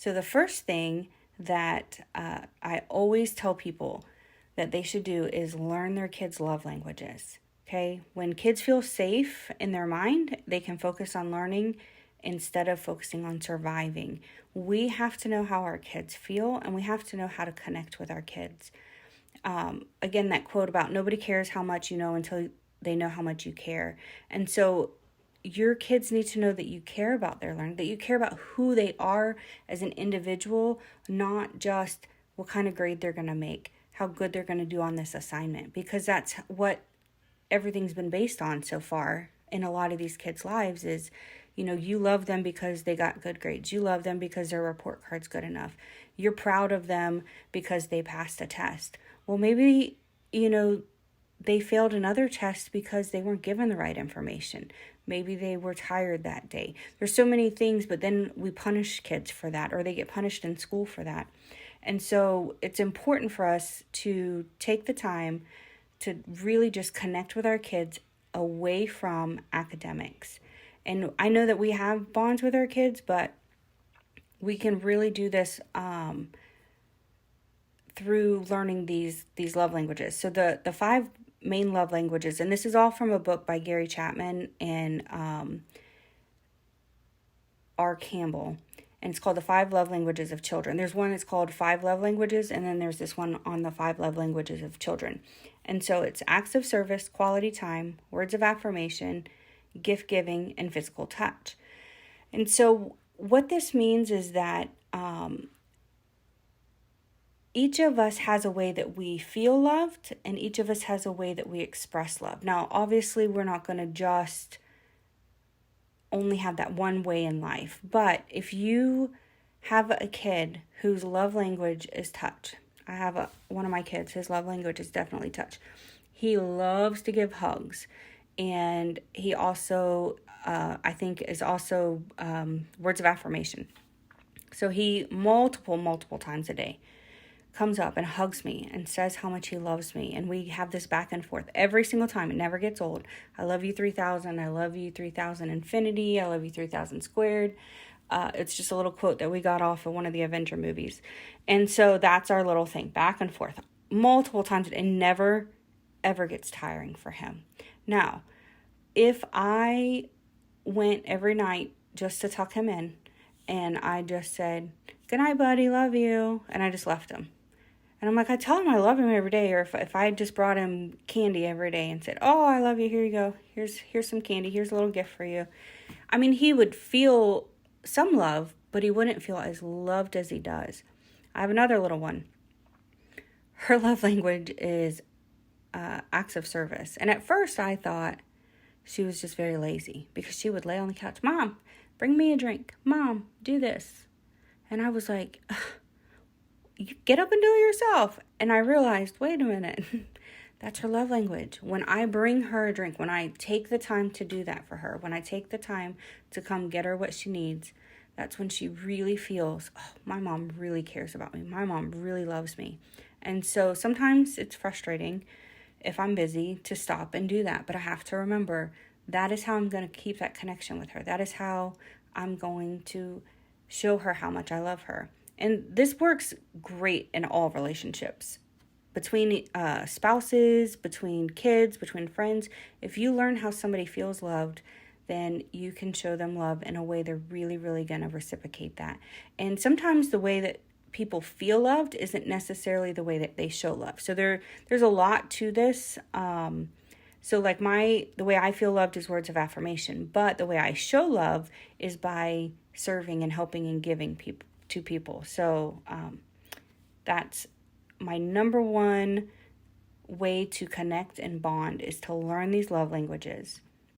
So the first thing that I always tell people that they should do is learn their kids' love languages. Okay? When kids feel safe in their mind, they can focus on learning instead of focusing on surviving. We have to know how our kids feel, and we have to know how to connect with our kids. Again, that quote about nobody cares how much you know until they know how much you care. And so your kids need to know that you care about their learning, that you care about who they are as an individual, not just what kind of grade they're going to make, how good they're going to do on this assignment, because that's what everything's been based on so far in a lot of these kids' lives is, you love them because they got good grades. You love them because their report card's good enough. You're proud of them because they passed a test. Well, maybe, they failed another test because they weren't given the right information. Maybe they were tired that day. There's so many things, but then we punish kids for that, or they get punished in school for that. And so it's important for us to take the time to really just connect with our kids away from academics. And I know that we have bonds with our kids, but we can really do this through learning these love languages. So the 5 main love languages, and this is all from a book by Gary Chapman and R. Campbell, and it's called The 5 Love Languages of Children. There's one that's called 5 Love Languages, and then there's this one on the 5 Love Languages of Children. And so it's acts of service, quality time, words of affirmation, gift giving, and physical touch. And so what this means is that each of us has a way that we feel loved, and each of us has a way that we express love. Now, obviously, we're not going to just only have that one way in life. But if you have a kid whose love language is touch, I have one of my kids, his love language is definitely touch. He loves to give hugs. And he also, I think, is also words of affirmation. So he multiple times a day comes up and hugs me and says how much he loves me. And we have this back and forth every single time. It never gets old. I love you 3,000. I love you 3,000 infinity. I love you 3,000 squared. It's just a little quote that we got off of one of the Avenger movies. And so that's our little thing, back and forth, multiple times. It never, ever gets tiring for him. Now, if I went every night just to tuck him in and I just said, good night, buddy, love you, and I just left him. And I'm like, I tell him I love him every day. Or if I just brought him candy every day and said, oh, I love you, here you go. Here's some candy. Here's a little gift for you. I mean, he would feel some love, but he wouldn't feel as loved as he does. I have another little one. Her love language is acts of service. And at first I thought she was just very lazy because she would lay on the couch. Mom, bring me a drink. Mom, do this. And I was like, you get up and do it yourself. And I realized, wait a minute, that's her love language. When I bring her a drink, when I take the time to do that for her, when I take the time to come get her what she needs, that's when she really feels, oh, my mom really cares about me. My mom really loves me. And so sometimes it's frustrating if I'm busy to stop and do that. But I have to remember that is how I'm going to keep that connection with her. That is how I'm going to show her how much I love her. And this works great in all relationships. Between spouses, between kids, between friends. If you learn how somebody feels loved, then you can show them love in a way they're really, really going to reciprocate that. And sometimes the way that people feel loved isn't necessarily the way that they show love. So there's a lot to this. So like the way I feel loved is words of affirmation, but the way I show love is by serving and helping and giving to people. So that's my number one way to connect and bond, is to learn these love languages.